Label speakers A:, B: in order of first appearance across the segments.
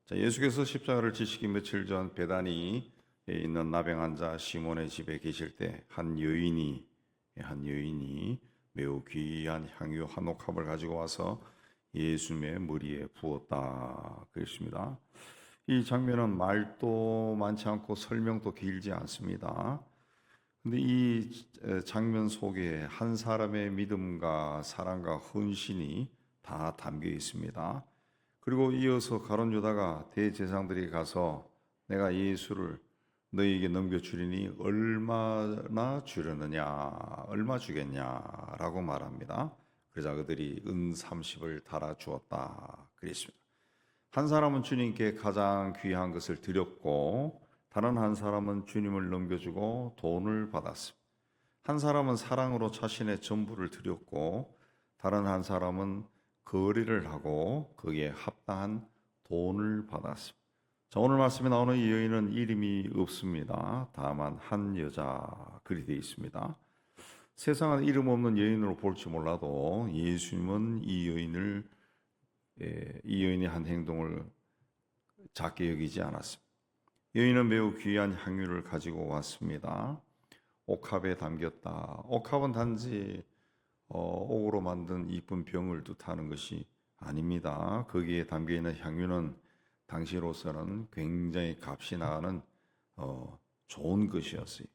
A: 자, 예수께서 십자가를 지시기 며칠 전 베다니에 있는 나병 환자 시몬의 집에 계실 때 한 여인이 매우 귀한 향유 한 옥합을 가지고 와서 예수님의 머리에 부었다 그랬습니다. 이 장면은 말도 많지 않고 설명도 길지 않습니다. 근데 이 장면 속에 한 사람의 믿음과 사랑과 헌신이 다 담겨 있습니다. 그리고 이어서 가룟 유다가 대제사장들이 가서 내가 예수를 너희에게 넘겨주리니 얼마나 주려느냐, 얼마 주겠냐라고 말합니다. 그러자 그들이 은 30을 달아 주었다 그랬습니다. 한 사람은 주님께 가장 귀한 것을 드렸고 다른 한 사람은 주님을 넘겨주고 돈을 받았습니다. 한 사람은 사랑으로 자신의 전부를 드렸고 다른 한 사람은 거래를 하고 거기에 합당한 돈을 받았습니다. 자, 오늘 말씀에 나오는 이 여인은 이름이 없습니다. 다만 한 여자 그리 되어 있습니다. 세상은 이름 없는 여인으로 볼지 몰라도 예수님은 이 여인의 한 행동을 작게 여기지 않았습니다. 여인은 매우 귀한 향유를 가지고 왔습니다. 옥합에 담겼다. 옥합은 단지 옥으로 만든 이쁜 병을 뜻하는 것이 아닙니다. 거기에 담겨 있는 향유는 당시로서는 굉장히 값이 나가는 좋은 것이었어요.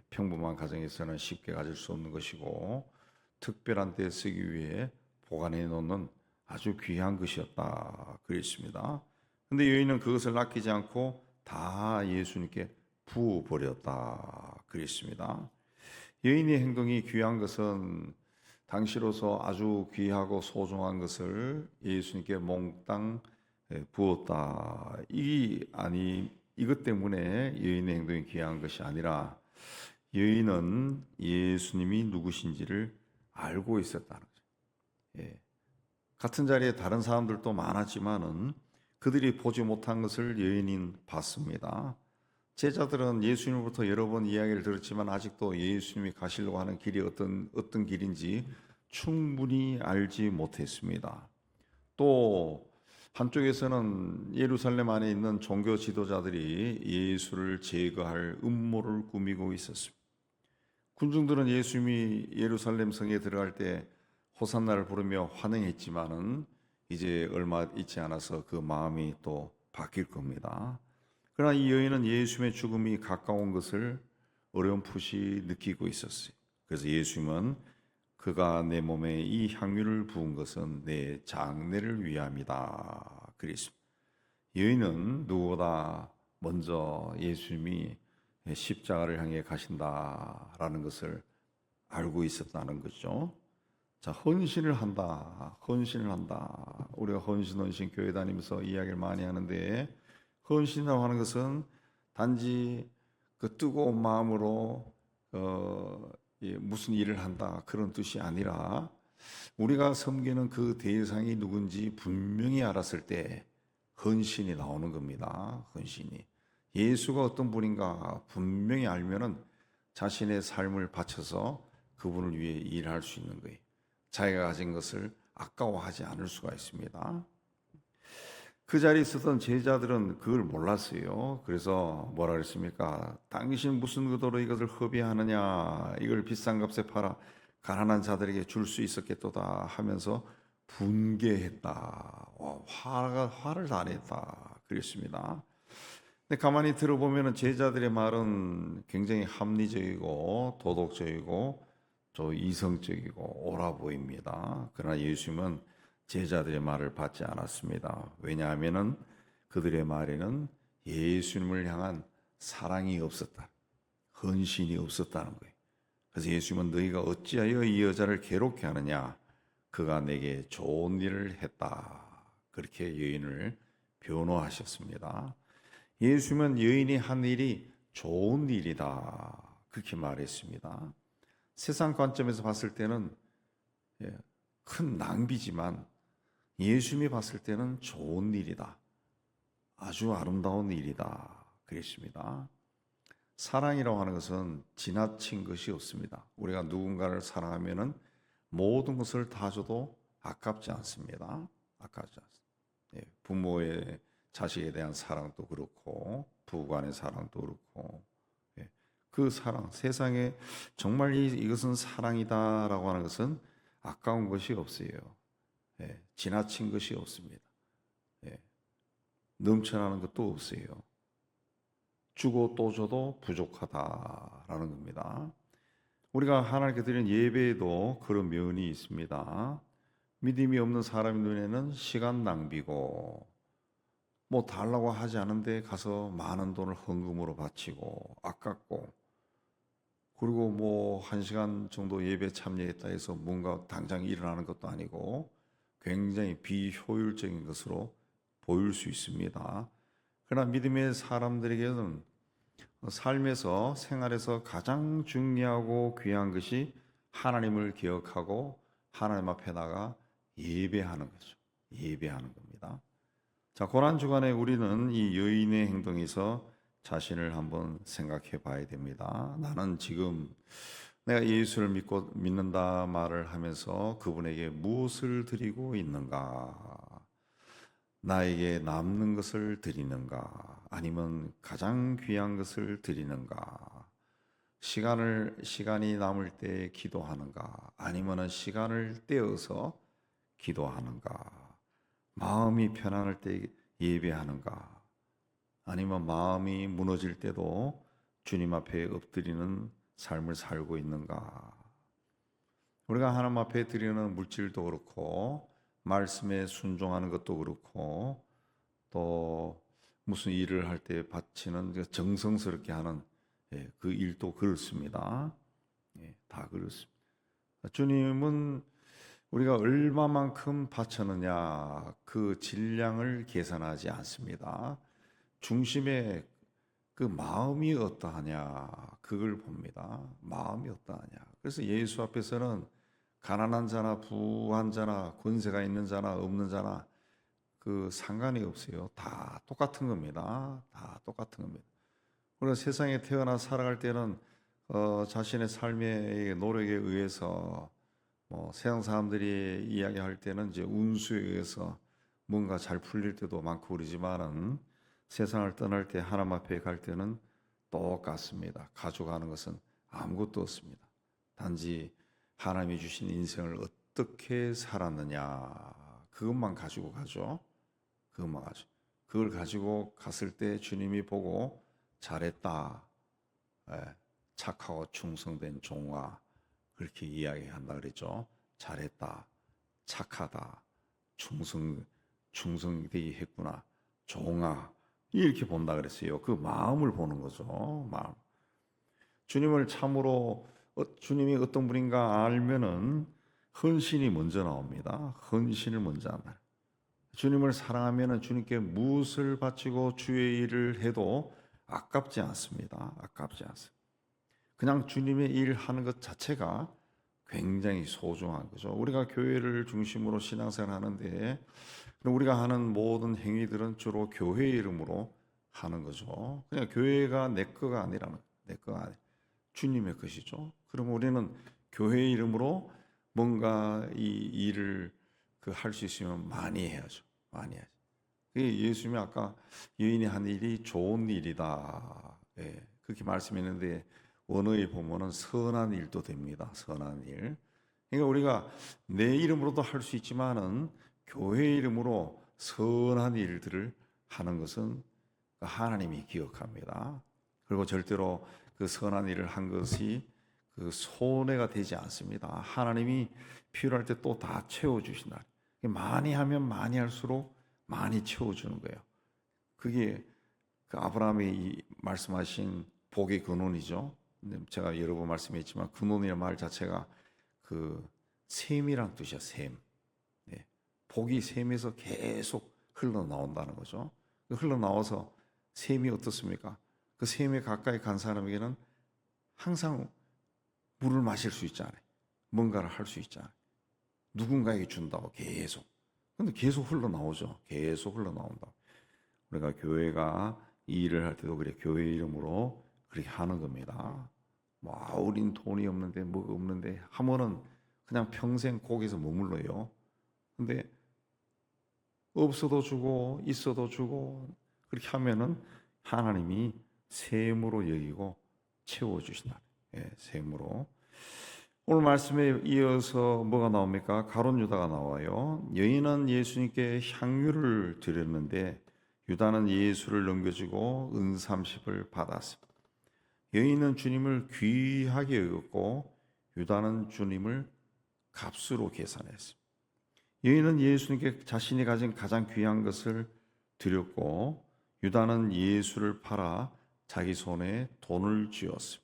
A: 평범한 가정에서는 쉽게 가질 수 없는 것이고 특별한 때에 쓰기 위해 보관해 놓는 아주 귀한 것이었다 그랬습니다. 근데 여인은 그것을 아끼지 않고 다 예수님께 부어버렸다 그랬습니다. 여인의 행동이 귀한 것은 당시로서 아주 귀하고 소중한 것을 예수님께 몽땅 부었다. 이것 때문에 여인의 행동이 귀한 것이 아니라 여인은 예수님이 누구신지를 알고 있었다는 거죠. 같은 자리에 다른 사람들도 많았지만은 그들이 보지 못한 것을 여인은 봤습니다. 제자들은 예수님으로부터 여러 번 이야기를 들었지만 아직도 예수님이 가시려고 하는 길이 어떤 길인지 충분히 알지 못했습니다. 또 한쪽에서는 예루살렘 안에 있는 종교 지도자들이 예수를 제거할 음모를 꾸미고 있었습니다. 군중들은 예수님이 예루살렘 성에 들어갈 때 호산나를 부르며 환영했지만은 이제 얼마 있지 않아서 그 마음이 또 바뀔 겁니다. 그러나 이 여인은 예수님의 죽음이 가까운 것을 어렴풋이 느끼고 있었어요. 그래서 예수님은 그가 내 몸에 이 향유를 부은 것은 내 장례를 위함이다 그랬습니다. 여인은 누구보다 먼저 예수님이 십자가를 향해 가신다라는 것을 알고 있었다는 거죠. 자, 헌신을 한다. 우리가 헌신 교회 다니면서 이야기를 많이 하는데 헌신이라고 하는 것은 단지 그 뜨거운 마음으로 무슨 일을 한다 그런 뜻이 아니라 우리가 섬기는 그 대상이 누군지 분명히 알았을 때 헌신이 나오는 겁니다. 헌신이 예수가 어떤 분인가 분명히 알면은 자신의 삶을 바쳐서 그분을 위해 일할 수 있는 거예요. 자기가 가진 것을 아까워하지 않을 수가 있습니다. 그 자리에 있었던 제자들은 그걸 몰랐어요. 그래서 뭐라 그랬습니까? 당신 무슨 의도로 이것을 허비하느냐? 이걸 비싼 값에 팔아 가난한 자들에게 줄 수 있었겠도다 하면서 분개했다. 화를 다 냈다. 그랬습니다. 근데 가만히 들어보면 제자들의 말은 굉장히 합리적이고 도덕적이고 또 이성적이고 옳아 보입니다. 그러나 예수님은 제자들의 말을 받지 않았습니다. 왜냐하면 그들의 말에는 예수님을 향한 사랑이 없었다. 헌신이 없었다는 거예요. 그래서 예수님은 너희가 어찌하여 이 여자를 괴롭게 하느냐? 그가 내게 좋은 일을 했다. 그렇게 여인을 변호하셨습니다. 예수님은 여인이 한 일이 좋은 일이다. 그렇게 말했습니다. 세상 관점에서 봤을 때는 큰 낭비지만 예수님이 봤을 때는 좋은 일이다. 아주 아름다운 일이다. 그랬습니다. 사랑이라고 하는 것은 지나친 것이 없습니다. 우리가 누군가를 사랑하면은 모든 것을 다 줘도 아깝지 않습니다. 아깝지 않습니다. 부모의 자식에 대한 사랑도 그렇고 부부 간의 사랑도 그렇고 예, 그 사랑 세상에 정말 이것은 사랑이다라고 하는 것은 아까운 것이 없어요. 예, 지나친 것이 없습니다. 예, 넘쳐나는 것도 없어요. 주고 또 줘도 부족하다라는 겁니다. 우리가 하나님께 드리는 예배에도 그런 면이 있습니다. 믿음이 없는 사람 눈에는 시간 낭비고 뭐 달라고 하지 않은데 가서 많은 돈을 헌금으로 바치고 아깝고 그리고 뭐 1시간 정도 예배 참여했다 해서 뭔가 당장 일어나는 것도 아니고 굉장히 비효율적인 것으로 보일 수 있습니다. 그러나 믿음의 사람들에게는 삶에서 생활에서 가장 중요하고 귀한 것이 하나님을 기억하고 하나님 앞에 나가 예배하는 거죠. 예배하는 겁니다. 자, 고난 주간에 우리는 이 여인의 행동에서 자신을 한번 생각해 봐야 됩니다. 나는 지금 내가 예수를 믿는다 말을 하면서 그분에게 무엇을 드리고 있는가? 나에게 남는 것을 드리는가? 아니면 가장 귀한 것을 드리는가? 시간이 남을 때 기도하는가? 아니면 시간을 떼어서 기도하는가? 마음이 편안할 때 예배하는가? 아니면 마음이 무너질 때도 주님 앞에 엎드리는 삶을 살고 있는가? 우리가 하나님 앞에 드리는 물질도 그렇고 말씀에 순종하는 것도 그렇고 또 무슨 일을 할 때 바치는 정성스럽게 하는 그 일도 그렇습니다. 다 그렇습니다. 주님은 우리가 얼마만큼 바쳤느냐 그 질량을 계산하지 않습니다. 중심에 그 마음이 어떠하냐 그걸 봅니다. 마음이 어떠하냐. 그래서 예수 앞에서는 가난한 자나 부한 자나 권세가 있는 자나 없는 자나 그 상관이 없어요. 다 똑같은 겁니다. 다 똑같은 겁니다. 우리가 세상에 태어나 살아갈 때는 자신의 삶의 노력에 의해서 뭐 세상 사람들이 이야기할 때는 이제 운수에 의해서 뭔가 잘 풀릴 때도 많고 그러지만은 세상을 떠날 때 하나님 앞에 갈 때는 똑같습니다. 가져가는 것은 아무것도 없습니다. 단지 하나님이 주신 인생을 어떻게 살았느냐 그것만 가지고 가죠. 그것만 가지고 그걸 가지고 갔을 때 주님이 보고 잘했다. 착하고 충성된 종아 그렇게 이야기한다 그랬죠. 잘했다. 착하다. 충성되게 했구나. 종아 이렇게 본다 그랬어요. 그 마음을 보는 거죠. 마음. 주님을 참으로 주님이 어떤 분인가 알면은 헌신이 먼저 나옵니다. 헌신을 먼저 한다. 주님을 사랑하면은 주님께 무엇을 바치고 주의 일을 해도 아깝지 않습니다. 아깝지 않습니다. 그냥 주님의 일 하는 것 자체가 굉장히 소중한 거죠. 우리가 교회를 중심으로 신앙생활 하는데 우리가 하는 모든 행위들은 주로 교회 이름으로 하는 거죠. 그냥 교회가 내 거가 아니라는 내 거가 아니 주님의 것이죠. 그럼 우리는 교회 이름으로 뭔가 이 일을 할 수 있으면 많이 해야죠. 많이 해야죠. 예수님이 아까 여인이 한 일이 좋은 일이다. 그렇게 말씀했는데 원어에 보면은 선한 일도 됩니다. 선한 일. 그러니까 우리가 내 이름으로도 할 수 있지만은 교회 이름으로 선한 일들을 하는 것은 하나님이 기억합니다. 그리고 절대로 그 선한 일을 한 것이 그 손해가 되지 않습니다. 하나님이 필요할 때 또 다 채워주신다. 많이 하면 많이 할수록 많이 채워주는 거예요. 그게 그 아브라함이 말씀하신 복의 근원이죠. 제가 여러 번 말씀했지만 근원이라는 말 자체가 그 샘이란 뜻이야. 샘. 복이 샘에서 계속 흘러나온다는 거죠. 흘러나와서 샘이 어떻습니까? 그 샘에 가까이 간 사람에게는 항상 물을 마실 수 있잖아요. 뭔가를 할 수 있잖아요. 누군가에게 준다고 계속. 근데 계속 흘러나오죠. 계속 흘러나온다. 우리가 교회가 이 일을 할 때도 그래 교회 이름으로 그렇게 하는 겁니다. 뭐 우린 돈이 없는데 뭐 없는데 하면은 그냥 평생 거기서 머물러요. 근데 없어도 주고 있어도 주고 그렇게 하면은 하나님이 셈으로 여기고 채워주신다. 예, 셈으로. 오늘 말씀에 이어서 뭐가 나옵니까? 가룟 유다가 나와요. 여인은 예수님께 향유를 드렸는데 유다는 예수를 넘겨주고 은 30을 받았습니다. 여인은 주님을 귀하게 여겼고 유다는 주님을 값으로 계산했습니다. 여인은 예수님께 자신이 가진 가장 귀한 것을 드렸고 유다는 예수를 팔아 자기 손에 돈을 쥐었습니다.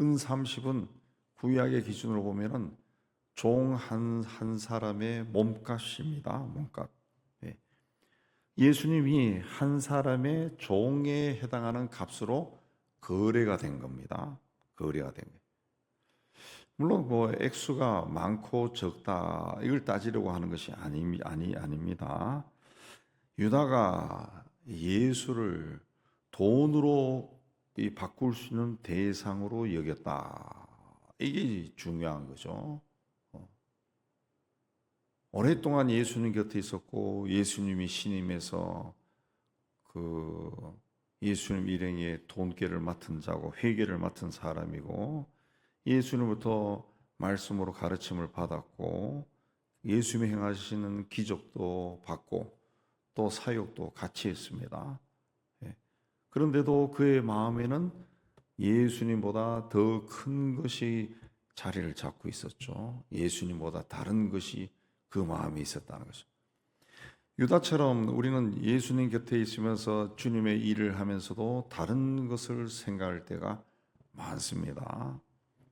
A: 은 30은 구약의 기준으로 보면은 종 한 사람의 몸값입니다. 몸값. 예. 예수님이 한 사람의 종에 해당하는 값으로 거래가 된 겁니다. 거래가 된 거예요. 물론 뭐 액수가 많고 적다 이걸 따지려고 하는 것이 아닙니다. 유다가 예수를 돈으로 바꿀 수 있는 대상으로 여겼다. 이게 중요한 거죠. 오랫동안 예수님 곁에 있었고 예수님이 신임해서 그 예수님 일행의 돈계를 맡은 자고 회계를 맡은 사람이고 예수님부터 말씀으로 가르침을 받았고 예수님이 행하시는 기적도 받고 또 사역도 같이 했습니다. 예. 그런데도 그의 마음에는 예수님보다 더 큰 것이 자리를 잡고 있었죠. 예수님보다 다른 것이 그 마음에 있었다는 것이죠. 유다처럼 우리는 예수님 곁에 있으면서 주님의 일을 하면서도 다른 것을 생각할 때가 많습니다.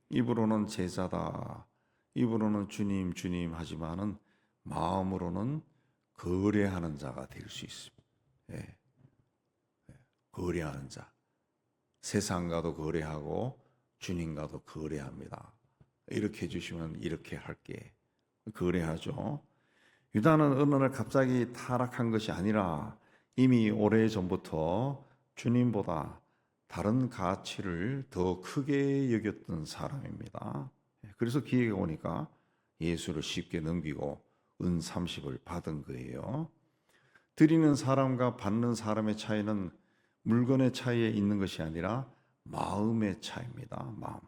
A: 입으로는 제자다, 입으로는 주님 주님 하지만은 마음으로는 거래하는 자가 될 수 있습니다. 예. 거래하는 자, 세상과도 거래하고 주님과도 거래합니다. 이렇게 해주시면 이렇게 할게. 거래하죠. 유다는 어느 날 갑자기 타락한 것이 아니라 이미 오래전부터 주님보다 다른 가치를 더 크게 여겼던 사람입니다. 그래서 기회가 오니까 예수를 쉽게 넘기고 은 30을 받은 거예요. 드리는 사람과 받는 사람의 차이는 물건의 차이에 있는 것이 아니라 마음의 차이입니다. 마음.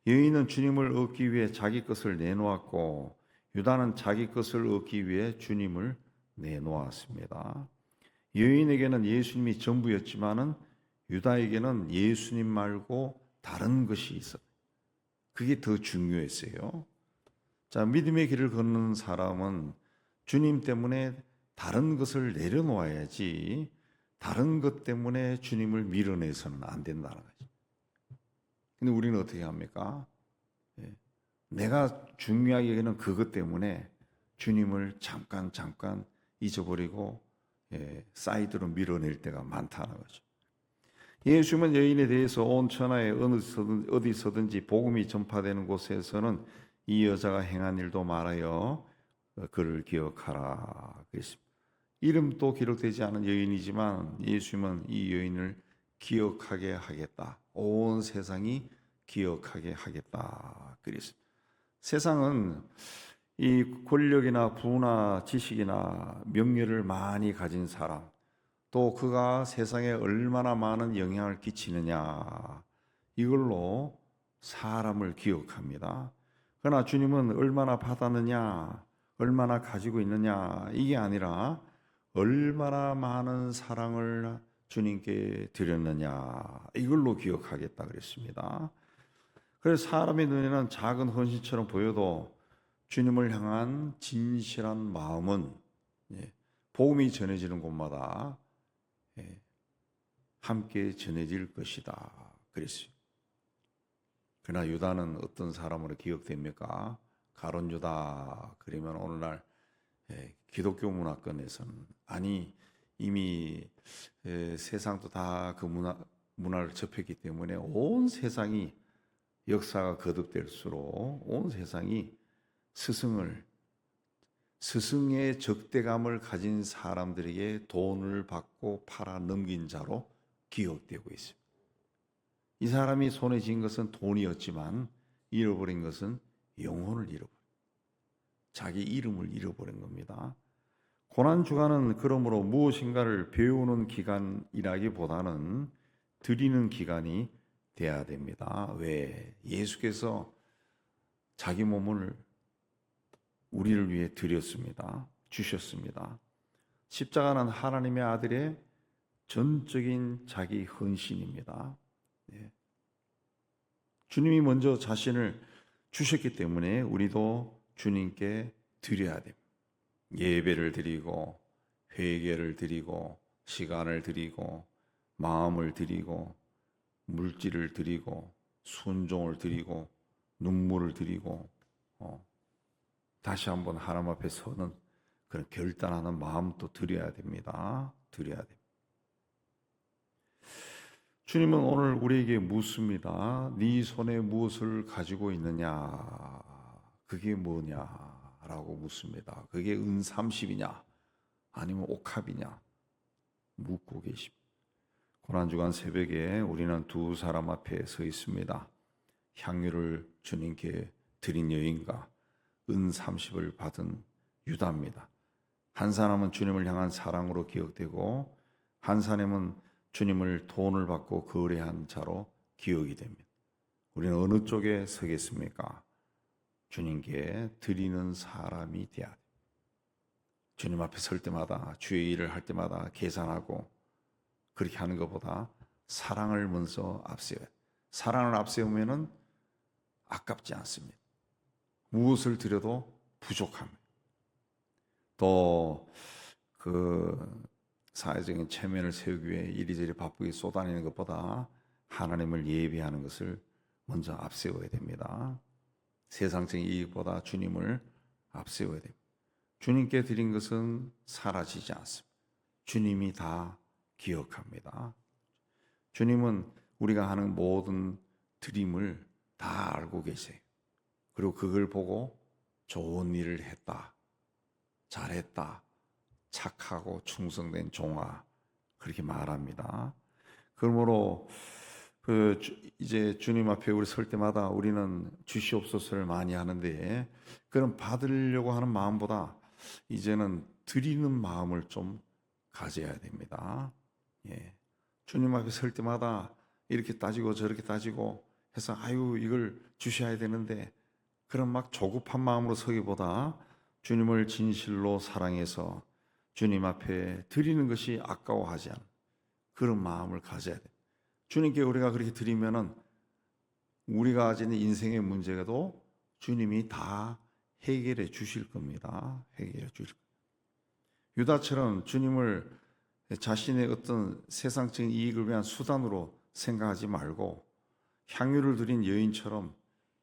A: 여인은 주님을 얻기 위해 자기 것을 내놓았고 유다는 자기 것을 얻기 위해 주님을 내놓았습니다. 여인에게는 예수님이 전부였지만은 유다에게는 예수님 말고 다른 것이 있었어요. 그게 더 중요했어요. 자, 믿음의 길을 걷는 사람은 주님 때문에 다른 것을 내려놓아야지 다른 것 때문에 주님을 밀어내서는 안 된다는 거죠. 근데 우리는 어떻게 합니까? 내가 중요하게 여기는 그것 때문에 주님을 잠깐 잊어버리고 사이드로 밀어낼 때가 많다는 거죠. 예수님은 여인에 대해서 온 천하에 어디서든지 복음이 전파되는 곳에서는 이 여자가 행한 일도 말하여 그를 기억하라 그랬습니다. 이름도 기록되지 않은 여인이지만 예수님은 이 여인을 기억하게 하겠다. 온 세상이 기억하게 하겠다 그랬습니다. 세상은 이 권력이나 부나 지식이나 명예를 많이 가진 사람, 또 그가 세상에 얼마나 많은 영향을 끼치느냐, 이걸로 사람을 기억합니다. 그러나 주님은 얼마나 받았느냐, 얼마나 가지고 있느냐, 이게 아니라 얼마나 많은 사랑을 주님께 드렸느냐, 이걸로 기억하겠다 그랬습니다. 그래서 사람의 눈에는 작은 헌신처럼 보여도 주님을 향한 진실한 마음은 복음이 전해지는 곳마다 함께 전해질 것이다 그랬어요. 그러나 유다는 어떤 사람으로 기억됩니까? 가룟 유다 그러면 오늘날 기독교 문화권에서는 아니 이미 세상도 다 그 문화를 접했기 때문에 온 세상이 역사가 거듭될수록 온 세상이 스승의 적대감을 가진 사람들에게 돈을 받고 팔아 넘긴 자로 기억되고 있습니다. 이 사람이 손에 쥔 것은 돈이었지만 잃어버린 것은 영혼을 잃어버린, 자기 이름을 잃어버린 겁니다. 고난 주간은 그러므로 무엇인가를 배우는 기간이라기보다는 드리는 기간이 돼야 됩니다. 왜? 예수께서 자기 몸을 우리를 위해 드렸습니다. 주셨습니다. 십자가는 하나님의 아들의 전적인 자기 헌신입니다. 네. 주님이 먼저 자신을 주셨기 때문에 우리도 주님께 드려야 됩니다. 예배를 드리고 회개를 드리고 시간을 드리고 마음을 드리고 물질을 드리고 순종을 드리고 눈물을 드리고 다시 한번 하나님 앞에 서는 그런 결단하는 마음도 드려야 됩니다. 드려야 됩니다. 주님은 오늘 우리에게 묻습니다. 네 손에 무엇을 가지고 있느냐? 그게 뭐냐라고 묻습니다. 그게 은 30이냐? 아니면 옥합이냐? 묻고 계십니다. 고난주간 새벽에 우리는 두 사람 앞에 서 있습니다. 향유를 주님께 드린 여인과 은 30을 받은 유다입니다. 한 사람은 주님을 향한 사랑으로 기억되고 한 사람은 주님을 돈을 받고 거래한 자로 기억이 됩니다. 우리는 어느 쪽에 서겠습니까? 주님께 드리는 사람이 되어야 됩니다. 주님 앞에 설 때마다 주의 일을 할 때마다 계산하고 그렇게 하는 것보다 사랑을 먼저 앞세워야 돼요. 사랑을 앞세우면 아깝지 않습니다. 무엇을 드려도 부족합니다. 또 그 사회적인 체면을 세우기 위해 이리저리 바쁘게 쏟아내는 것보다 하나님을 예배하는 것을 먼저 앞세워야 됩니다. 세상적인 이익보다 주님을 앞세워야 됩니다. 주님께 드린 것은 사라지지 않습니다. 주님이 다 기억합니다. 주님은 우리가 하는 모든 드림을 다 알고 계세요. 그리고 그걸 보고 좋은 일을 했다, 잘했다, 착하고 충성된 종아 그렇게 말합니다. 그러므로 이제 주님 앞에 우리 설 때마다 우리는 주시옵소서를 많이 하는데 그런 받으려고 하는 마음보다 이제는 드리는 마음을 좀 가져야 됩니다. 예. 주님 앞에 설 때마다 이렇게 따지고 저렇게 따지고 해서 아유 이걸 주셔야 되는데 그런 막 조급한 마음으로 서기보다 주님을 진실로 사랑해서 주님 앞에 드리는 것이 아까워하지 않은 그런 마음을 가져야 돼요. 주님께 우리가 그렇게 드리면은 우리가 가지는 인생의 문제도 주님이 다 해결해 주실 겁니다. 해결해 주실 겁니다. 유다처럼 주님을 자신의 어떤 세상적인 이익을 위한 수단으로 생각하지 말고 향유를 드린 여인처럼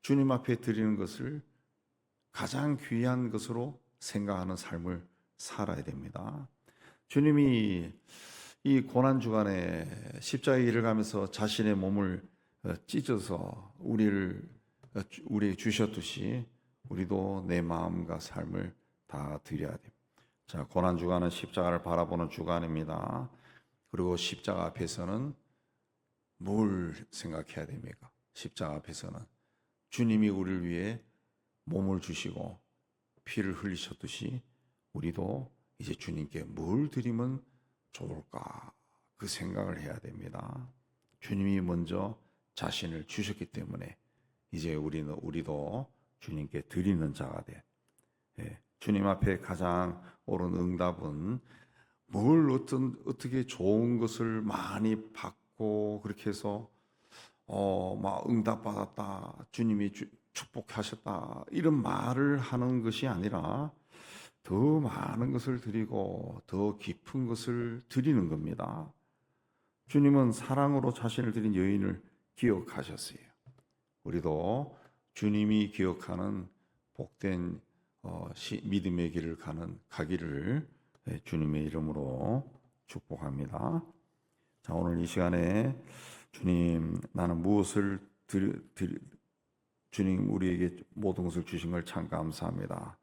A: 주님 앞에 드리는 것을 가장 귀한 것으로 생각하는 삶을 살아야 됩니다. 주님이 이 고난주간에 십자가의 길을 가면서 자신의 몸을 찢어서 우리에게 주셨듯이 우리도 내 마음과 삶을 다 드려야 됩니다. 자, 고난주간은 십자가를 바라보는 주간입니다. 그리고 십자가 앞에서는 뭘 생각해야 됩니까? 십자가 앞에서는 주님이 우리를 위해 몸을 주시고 피를 흘리셨듯이 우리도 이제 주님께 뭘 드리면 좋을까 그 생각을 해야 됩니다. 주님이 먼저 자신을 주셨기 때문에 이제 우리도 주님께 드리는 자가 돼. 예, 주님 앞에 가장 옳은 응답은 뭘 어떻게 좋은 것을 많이 받고 그렇게 해서 막 응답 받았다, 주님이 축복하셨다 이런 말을 하는 것이 아니라 더 많은 것을 드리고 더 깊은 것을 드리는 겁니다. 주님은 사랑으로 자신을 드린 여인을 기억하셨어요. 우리도 주님이 기억하는 복된 믿음의 길을 가기를 주님의 이름으로 축복합니다. 자, 오늘 이 시간에 주님 나는 무엇을 주님 우리에게 모든 것을 주신 걸 참 감사합니다.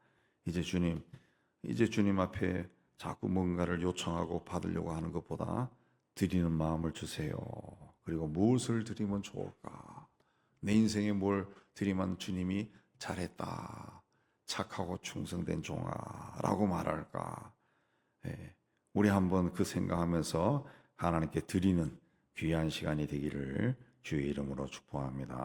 A: 이제 주님 앞에 자꾸 뭔가를 요청하고 받으려고 하는 것보다 드리는 마음을 주세요. 그리고 무엇을 드리면 좋을까? 내 인생에 뭘 드리면 주님이 잘했다, 착하고 충성된 종아라고 말할까? 우리 한번 그 생각하면서 하나님께 드리는 귀한 시간이 되기를 주의 이름으로 축복합니다.